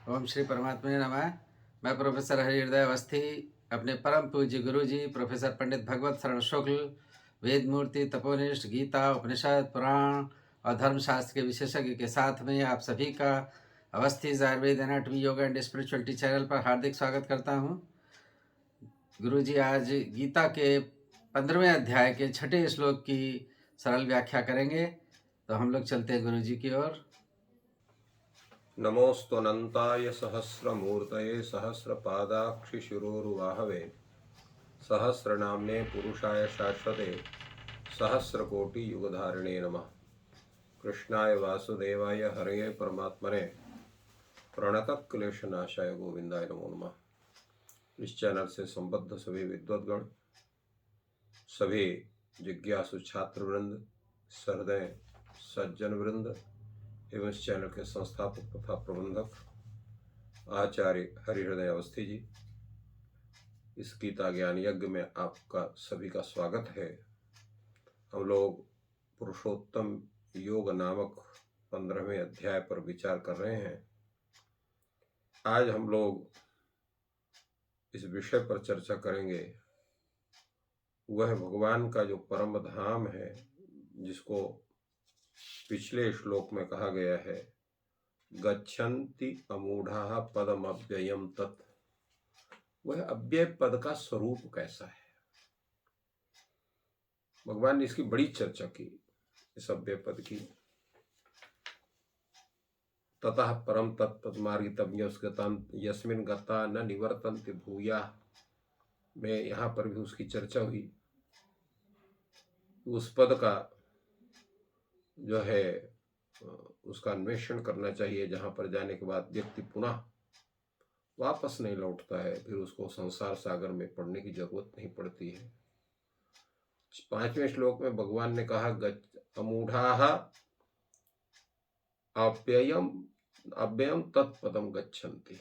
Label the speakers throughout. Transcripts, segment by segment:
Speaker 1: ओम श्री परमात्मा नमः। मैं प्रोफेसर हरिहृदय अवस्थी अपने परम पूज्य गुरु जी प्रोफेसर पंडित भगवत शरण शुक्ल वेद मूर्ति तपोनिष्ठ गीता उपनिषद पुराण और धर्मशास्त्र के विशेषज्ञ के साथ में आप सभी का Awasthi Ayurveda anatomy yoga and spirituality channel पर हार्दिक स्वागत करता हूँ। गुरु जी आज गीता के 15वें अध्याय के 6ठे श्लोक की सरल व्याख्या करेंगे, तो हम लोग चलते हैं गुरु जी की ओर।
Speaker 2: नमोऽस्तुनन्ताय सहस्रमूर्तये सहस्रपादाक्षिशिरोरुबाहवे सहस्रनाम्ने पुरुषाय शाश्वते सहस्रकोटियुगधारिणे नमः। कृष्णाय वासुदेवाय हरये परमात्मने प्रणतक्लेशनाशाय गोविंदाय नमो नमः। इस चैनल से संबद्ध सभी विद्वद्गण, सभी जिज्ञासु छात्र वृंद, सहृदय सज्जन वृंद एवं इस चैनल के संस्थापक तथा प्रबंधक आचार्य हरिहृदय अवस्थी जी, इस गीता ज्ञान यज्ञ में आपका सभी का स्वागत है। हम लोग पुरुषोत्तम योग नामक 15वें अध्याय पर विचार कर रहे हैं। आज हम लोग इस विषय पर चर्चा करेंगे, वह भगवान का जो परम धाम है, जिसको पिछले श्लोक में कहा गया है, गच्छन्ति अमूढ़ाः पदमव्ययम् तत्। वह अव्यय पद का स्वरूप कैसा है? भगवान ने इसकी बड़ी चर्चा की, इस अव्यय पद की। ततः परम तत्पदमार्गितव्यं यस्मिन् गता न निवर्तन्ते भूयाः में यहाँ पर भी उसकी चर्चा हुई। उस पद का जो है उसका अन्वेषण करना चाहिए, जहाँ पर जाने के बाद व्यक्ति पुनः वापस नहीं लौटता है, फिर उसको संसार सागर में पड़ने की जरूरत नहीं पड़ती है। 5वें श्लोक में भगवान ने कहा अमूढ़ाः अव्ययम तत्पदम गच्छन्ति।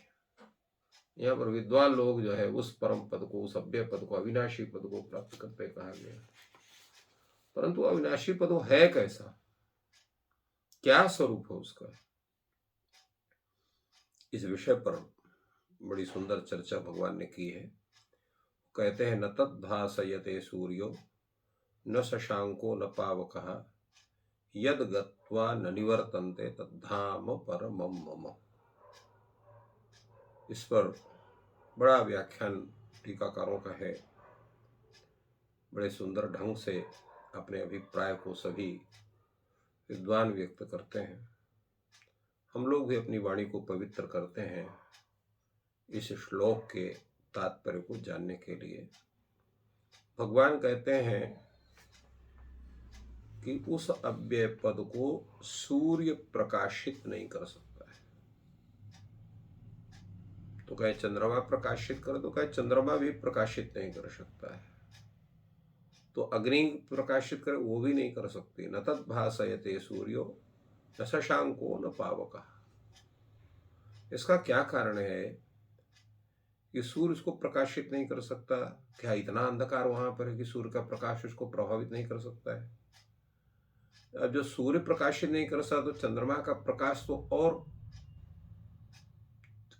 Speaker 2: यहाँ पर विद्वान लोग जो है उस परम पद को, उस अव्यय पद को, अविनाशी पद को प्राप्त करते कहा गया। परंतु अविनाशी पद है कैसा, क्या स्वरूप है उसका, इस विषय पर बड़ी सुंदर चर्चा भगवान ने की है। कहते हैं, न तद्भासयते सूर्यो न शशांको न पावकः यद गत्वा न निवर्तन्ते तद्धाम परमं मम। इस पर बड़ा व्याख्यान टीकाकारों का है। बड़े सुंदर ढंग से अपने अभिप्राय को सभी विद्वान व्यक्त करते हैं। हम लोग भी अपनी वाणी को पवित्र करते हैं इस श्लोक के तात्पर्य को जानने के लिए। भगवान कहते हैं कि उस अव्यय पद को सूर्य प्रकाशित नहीं कर सकता है। तो कहे चंद्रमा प्रकाशित कर, तो कहे चंद्रमा भी प्रकाशित नहीं कर सकता है। तो अग्नि प्रकाशित करे, वो भी नहीं कर सकती। न तद्भासयते सूर्यो न शशांको न पावकः। इसका क्या कारण है कि सूर्य उसको प्रकाशित नहीं कर सकता? क्या इतना अंधकार वहां पर है कि सूर्य का प्रकाश उसको प्रभावित नहीं कर सकता है? अब जो सूर्य प्रकाशित नहीं कर सकता, तो चंद्रमा का प्रकाश तो और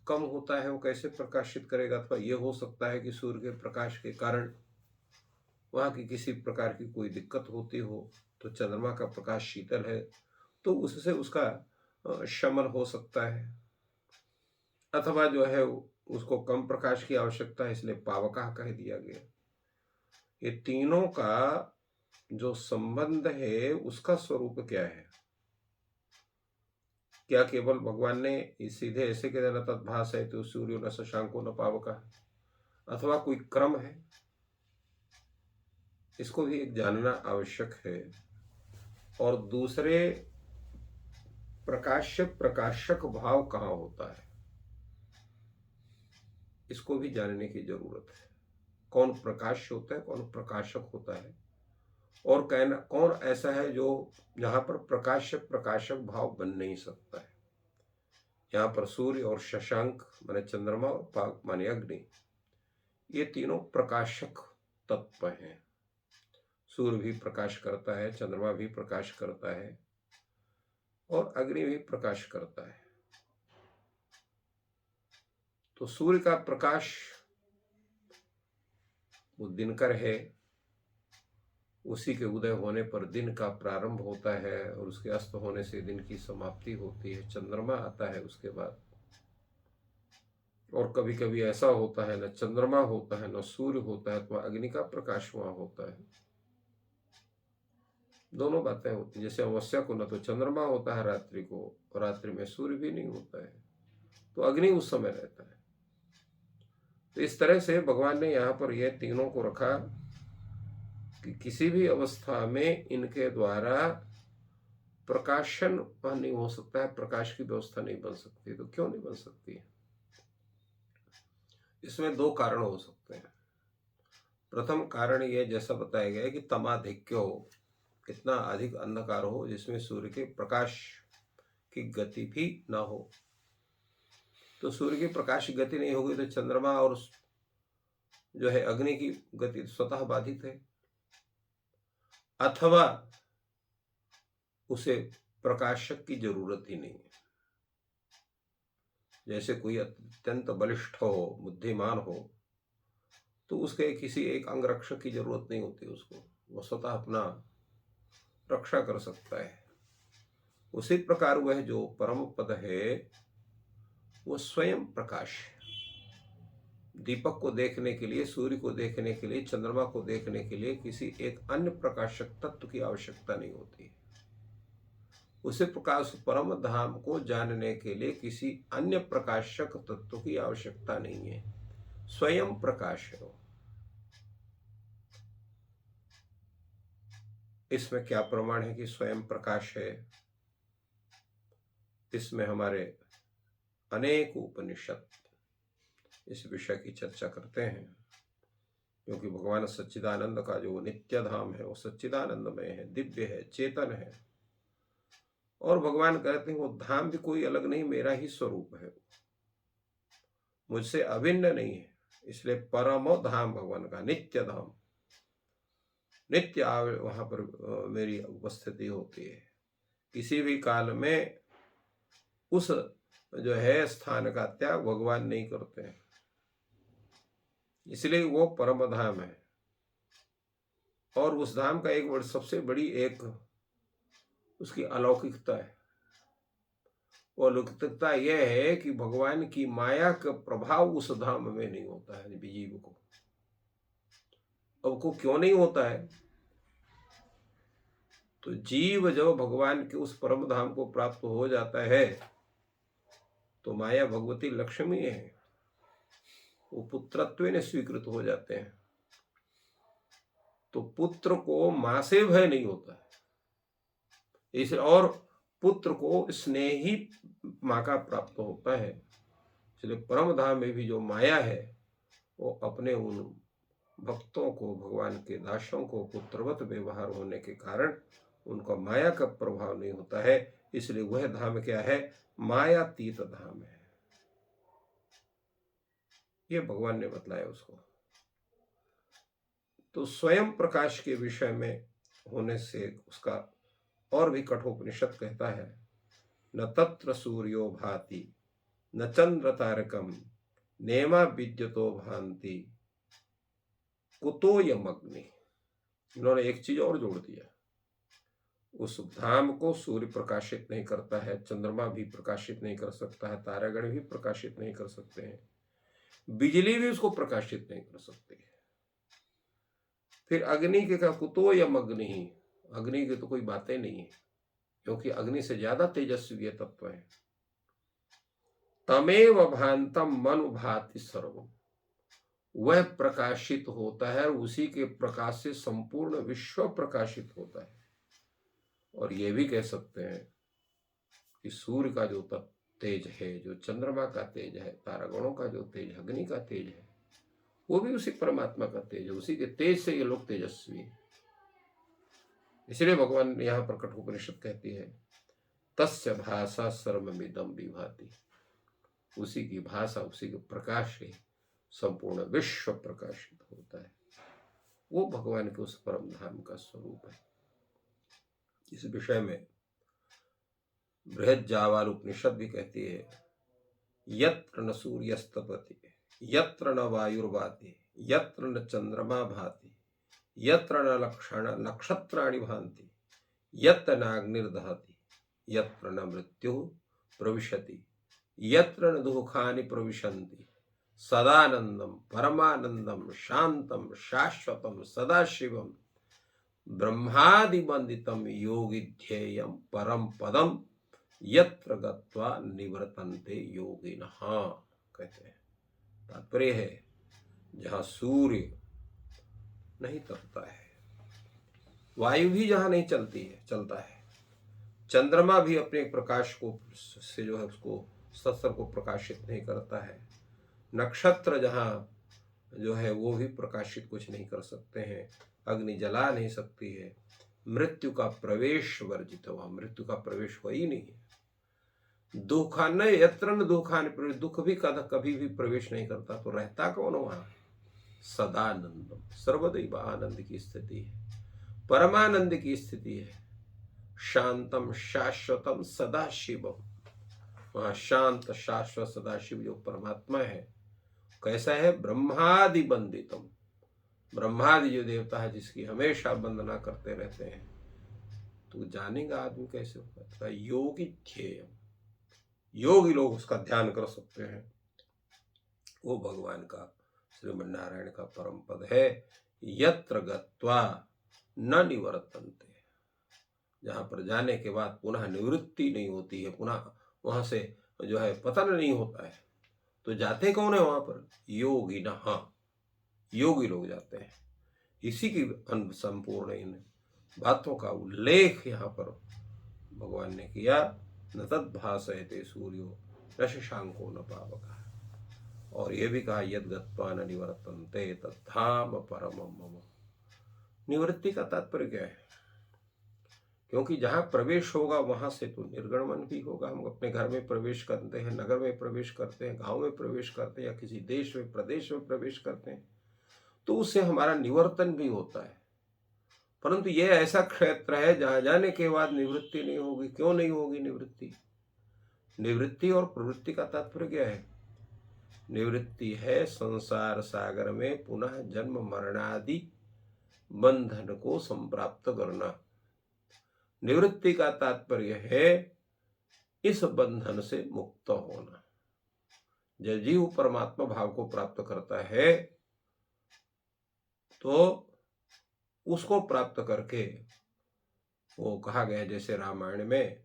Speaker 2: कम होता है, वो कैसे प्रकाशित करेगा? अथवा ये हो सकता है कि सूर्य के प्रकाश के कारण वहां की किसी प्रकार की कोई दिक्कत होती हो, तो चंद्रमा का प्रकाश शीतल है तो उससे उसका शमन हो सकता है। अथवा जो है उसको कम प्रकाश की आवश्यकता है, इसलिए पावका कह दिया गया। ये तीनों का जो संबंध है, उसका स्वरूप क्या है? क्या केवल भगवान ने सीधे ऐसे कह देना तद्भास है तो सूर्य न शशांको न पावका, अथवा कोई क्रम है? इसको भी एक जानना आवश्यक है। और दूसरे, प्रकाश्य प्रकाशक भाव कहाँ होता है, इसको भी जानने की जरूरत है। कौन प्रकाश्य होता है, कौन प्रकाशक होता है, और कहना कौन ऐसा है जो यहाँ पर प्रकाश्य प्रकाशक भाव बन नहीं सकता है। यहाँ पर सूर्य और शशांक माने चंद्रमा और पाक माने अग्नि, ये तीनों प्रकाशक तत्व हैं। सूर्य भी प्रकाश करता है, चंद्रमा भी प्रकाश करता है और अग्नि भी प्रकाश करता है। तो सूर्य का प्रकाश वो दिनकर है, उसी के उदय होने पर दिन का प्रारंभ होता है और उसके अस्त होने से दिन की समाप्ति होती है। चंद्रमा आता है उसके बाद, और कभी कभी ऐसा होता है न चंद्रमा होता है न सूर्य होता है, तो अग्नि का प्रकाश वहां होता है। दोनों बातें होती हैं। जैसे अमावस्या को न तो चंद्रमा होता है रात्रि को, और रात्रि में सूर्य भी नहीं होता है, तो अग्नि उस समय रहता है। तो इस तरह से भगवान ने यहाँ पर यह तीनों को रखा कि किसी भी अवस्था में इनके द्वारा प्रकाशन नहीं हो सकता है, प्रकाश की व्यवस्था नहीं बन सकती। तो क्यों नहीं बन सकती? इसमें दो कारण हो सकते हैं। प्रथम कारण यह, जैसा बताया गया है, कि तमाधिक्य हो, इतना अधिक अंधकार हो जिसमें सूर्य के प्रकाश की गति भी ना हो। तो सूर्य की प्रकाश की गति नहीं होगी तो चंद्रमा और जो है अग्नि की गति स्वतः बाधित है, अथवा उसे प्रकाशक की जरूरत ही नहीं है। जैसे कोई अत्यंत बलिष्ठ हो, बुद्धिमान हो, तो उसके किसी एक अंगरक्षक की जरूरत नहीं होती उसको, वो स्वतः अपना रक्षा कर सकता है। उसी प्रकार वह जो परम पद है वो स्वयं प्रकाश है। दीपक को देखने के लिए, सूर्य को देखने के लिए, चंद्रमा को देखने के लिए किसी एक अन्य प्रकाशक तत्व की आवश्यकता नहीं होती। उसी प्रकार परम धाम को जानने के लिए किसी अन्य प्रकाशक तत्व की आवश्यकता नहीं है, स्वयं प्रकाश है वो। इसमें क्या प्रमाण है कि स्वयं प्रकाश है? इसमें हमारे अनेक उपनिषद इस विषय की चर्चा करते हैं, क्योंकि भगवान सच्चिदानंद का जो नित्य धाम है वो सच्चिदानंदमय है, दिव्य है, चेतन है। और भगवान कहते हैं वो धाम भी कोई अलग नहीं, मेरा ही स्वरूप है, मुझसे अभिन्न नहीं है। इसलिए परमो धाम भगवान का नित्य धाम, नित्य वहां पर मेरी उपस्थिति होती है। किसी भी काल में उस जो है स्थान का त्याग भगवान नहीं करते हैं, इसलिए वो परम धाम है। और उस धाम का एक सबसे बड़ी एक उसकी अलौकिकता है। वो अलौकिकता यह है कि भगवान की माया का प्रभाव उस धाम में नहीं होता है जीव को। अब को क्यों नहीं होता है? तो जीव जब भगवान के उस परम धाम को प्राप्त हो जाता है तो माया भगवती लक्ष्मी है, वो पुत्रत्व ने स्वीकृत हो जाते हैं। तो पुत्र को मां से भय नहीं होता है, इस और पुत्र को स्नेही मां का प्राप्त होता है। इसलिए परम धाम में भी जो माया है वो अपने उन भक्तों को, भगवान के दासों को पुत्रवत व्यवहार होने के कारण उनका माया का प्रभाव नहीं होता है। इसलिए वह धाम क्या है? मायातीत धाम है। ये भगवान ने बतलाया उसको। तो स्वयं प्रकाश के विषय में होने से उसका और भी कठोपनिषद कहता है, न तत्र सूर्यो भाति न चंद्र तारकम नेमा विद्युतो भांति कुतो यमग्नि। इन्होंने एक चीज और जोड़ दिया, उस धाम को सूर्य प्रकाशित नहीं करता है, चंद्रमा भी प्रकाशित नहीं कर सकता है, तारागण भी प्रकाशित नहीं कर सकते हैं, बिजली भी उसको प्रकाशित नहीं कर सकती है। फिर अग्नि के का कुतो यमग्नि, अग्नि की तो कोई बातें नहीं है, क्योंकि अग्नि से ज्यादा तेजस्वी ये तत्व है। तमेव भांतम मनु भाति सर्वम, वह प्रकाशित होता है, उसी के प्रकाश से संपूर्ण विश्व प्रकाशित होता है। और ये भी कह सकते हैं कि सूर्य का जो तेज है, जो चंद्रमा का तेज है, तारागणों का जो तेज, अग्नि का तेज है, वो भी उसी परमात्मा का तेज है, उसी के तेज से ये लोग तेजस्वी है। इसलिए भगवान यहाँ पर कठोपनिषद कहती है, तस्य भाषा सर्वमिदं विभाति, उसी की भाषा, उसी के प्रकाश से संपूर्ण विश्व प्रकाशित होता है। वो भगवान के उस परम धाम का स्वरूप है। इस विषय में बृहद जावाल उपनिषद भी कहती है यत्र न सूर्यस्तपति, यत्र न वायुर्वाति, यत्र न चंद्रमा भाति, यत्र न नक्षत्राणि भान्ति, यत्र नाग्निर्दहति, यत्र न मृत्यु प्रविशति, यत्र न दुःखानि प्रविशन्ति, सदानंदम परमानंदम शांतम शाश्वतम सदाशिवम ब्रह्मादि वंदितम योगी ध्येयम परम पदम यत्र गत्वा निवर्तन्ते योगिनः। कहते हैं तात्पर्य है जहाँ सूर्य नहीं तपता है, वायु भी जहाँ नहीं चलता है, चंद्रमा भी अपने प्रकाश को से जो है उसको शस्त्र को प्रकाशित नहीं करता है, नक्षत्र जहाँ जो है वो भी प्रकाशित कुछ नहीं कर सकते हैं, अग्नि जला नहीं सकती है, मृत्यु का प्रवेश वर्जित हुआ, मृत्यु का प्रवेश हो ही नहीं है। दुखान यत्र न दुखान प्रवेश, दुख भी कभी भी प्रवेश नहीं करता, तो रहता कौन वहां? सदानंदम, सर्वदैव आनंद की स्थिति है, परमानंद की स्थिति है, शांतम शाश्वतम सदाशिवम, वहां शांत शाश्वत सदाशिव जो परमात्मा है कैसा है? ब्रह्मादि वंदितम, ब्रह्मादि जो देवता है जिसकी हमेशा वंदना करते रहते हैं, तो जानेगा आदमी कैसे होगा? योगी ध्येय, योगी लोग उसका ध्यान कर सकते हैं, वो भगवान का श्रीमन नारायण का परम पद है। यत्र गत्वा न निवर्तन्ते, जहां पर जाने के बाद पुनः निवृत्ति नहीं होती है, पुनः वहां से जो है पतन नहीं होता है, तो जाते कौन है वहां पर? योगी न, योगी लोग जाते हैं। इसी की संपूर्ण इन बातों का उल्लेख यहाँ पर भगवान ने किया। न तद्भासयते सूर्यो न शशांको न पावकः, और ये भी कहा यद् गत्वा न निवर्तन्ते तद्धाम परमं मम। निवृत्ति का तात्पर्य क्या है? क्योंकि जहाँ प्रवेश होगा वहां से तो निर्गमन भी होगा। हम अपने घर में प्रवेश करते हैं, नगर में प्रवेश करते हैं, गांव में प्रवेश करते हैं, या किसी देश में प्रदेश में प्रवेश करते हैं, तो उससे हमारा निवर्तन भी होता है। परंतु यह ऐसा क्षेत्र है जहां जाने के बाद निवृत्ति नहीं होगी। क्यों नहीं होगी निवृत्ति? निवृत्ति और प्रवृत्ति का तात्पर्य क्या है? निवृत्ति है संसार सागर में पुनः जन्म मरणादि बंधन को संप्राप्त करना। निवृत्ति का तात्पर्य है इस बंधन से मुक्त होना। जब जीव परमात्मा भाव को प्राप्त करता है तो उसको प्राप्त करके वो कहा गया जैसे रामायण में,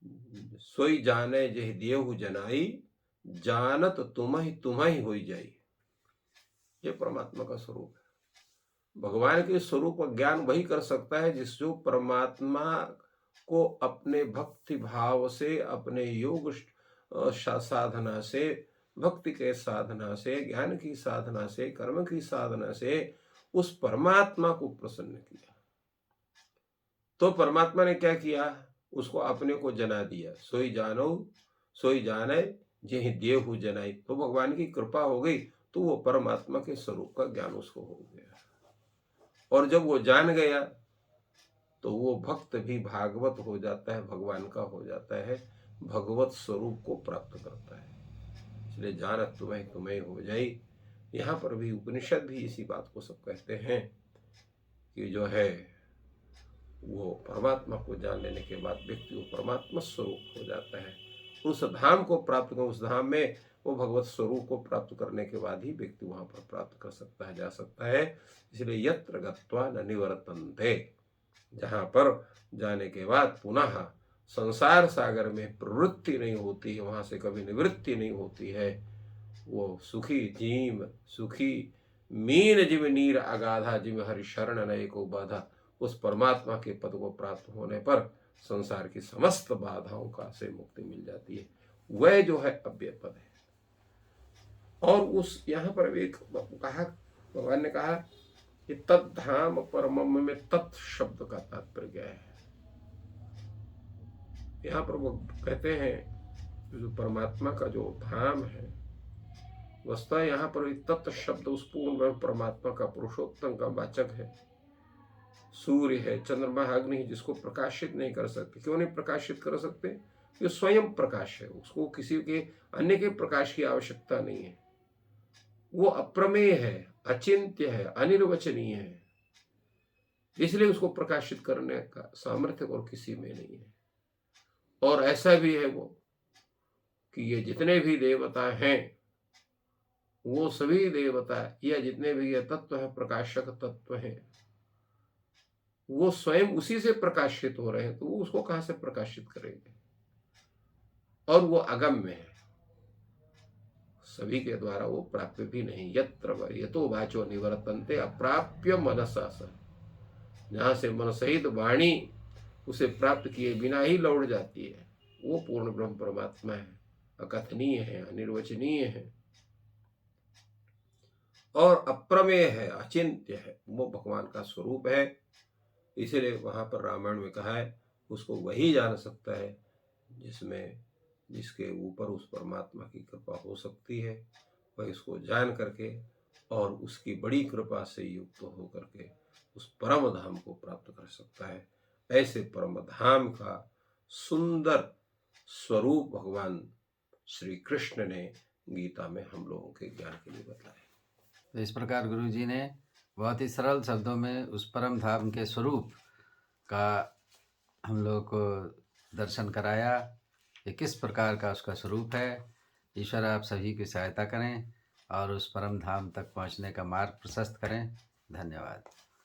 Speaker 2: सोई जाने जेहि देहु जनाई, जानत तुम्हि होई जाई। ये परमात्मा का स्वरूप है। भगवान के स्वरूप का ज्ञान वही कर सकता है जिस जो परमात्मा को अपने भक्ति भाव से, अपने योग साधना से, भक्ति के साधना से, ज्ञान की साधना से, कर्म की साधना से उस परमात्मा को प्रसन्न किया। तो परमात्मा ने क्या किया? उसको अपने को जना दिया। सोई जाने जेहि देहु जनाई। तो भगवान की कृपा हो गई तो वो परमात्मा के स्वरूप का ज्ञान उसको हो गया, और जब वो जान गया तो वो भक्त भी भागवत हो जाता है, भगवान का हो जाता है, भगवत स्वरूप को प्राप्त करता है। इसलिए जानत तुम्हें हो जाई। यहाँ पर भी उपनिषद भी इसी बात को सब कहते हैं कि जो है वो परमात्मा को जान लेने के बाद व्यक्ति वो परमात्मा स्वरूप हो जाता है। उस धाम को प्राप्त कर, उस धाम में वो भगवत स्वरूप को प्राप्त करने के बाद ही व्यक्ति वहां पर प्राप्त कर सकता है, जा सकता है। इसलिए यत्र गत्वा न निवर्तन्ते, जहां पर जाने के बाद पुनः संसार सागर में प्रवृत्ति नहीं होती है, वहां से कभी निवृत्ति नहीं होती है। वो सुखी जीव सुखी मीन जिम नीर अगाधा जिम हरि शरण नए को बाधा, उस परमात्मा के पद को प्राप्त होने पर संसार की समस्त बाधाओं का से मुक्ति मिल जाती है। वह जो है अव्यय पद है। और उस यहाँ पर एक कहा, भगवान ने कहा कि तद्धाम परमम में तत् शब्द का तात्पर्य क्या है? यहाँ पर वो कहते हैं जो परमात्मा का जो धाम है, वस्तुतः यहाँ पर तत् शब्द उस पूर्ण परमात्मा का पुरुषोत्तम का वाचक है। सूर्य है, चंद्रमा, अग्नि, जिसको प्रकाशित नहीं कर सकते। क्यों नहीं प्रकाशित कर सकते? ये स्वयं प्रकाश है, उसको किसी के अन्य के प्रकाश की आवश्यकता नहीं है। वो अप्रमेय है, अचिंत्य है, अनिर्वचनीय है, इसलिए उसको प्रकाशित करने का सामर्थ्य और किसी में नहीं है। और ऐसा भी है वो कि ये जितने भी देवता हैं, वो सभी देवता या जितने भी ये तत्व है, प्रकाशक तत्व हैं, वो स्वयं उसी से प्रकाशित हो रहे हैं, तो वो उसको कहां से प्रकाशित करेंगे? और वो अगम्य है, सभी के द्वारा वो प्राप्य भी नहीं। यत्र यतो वाचो निवर्तन्ते अप्राप्य मनसा स, जहां से मन सहित वाणी उसे प्राप्त किए बिना ही लौट जाती है, वो पूर्ण ब्रह्म परमात्मा है, अकथनीय है, अनिर्वचनीय है और अप्रमेय है, अचिंत्य है, वो भगवान का स्वरूप है। इसीलिए वहां पर रामायण में कहा है, उसको वही जान सकता है जिसके ऊपर उस परमात्मा की कृपा हो सकती है। वह इसको जान करके और उसकी बड़ी कृपा से युक्त हो करके उस परम धाम को प्राप्त कर सकता है। ऐसे परम धाम का सुंदर स्वरूप भगवान श्री कृष्ण ने गीता में हम लोगों के ज्ञान के लिए बताया।
Speaker 1: तो इस प्रकार गुरु जी ने बहुत ही सरल शब्दों में उस परम धाम के स्वरूप का हम लोग को दर्शन कराया कि किस प्रकार का उसका स्वरूप है। ईश्वर आप सभी की सहायता करें और उस परम धाम तक पहुंचने का मार्ग प्रशस्त करें। धन्यवाद।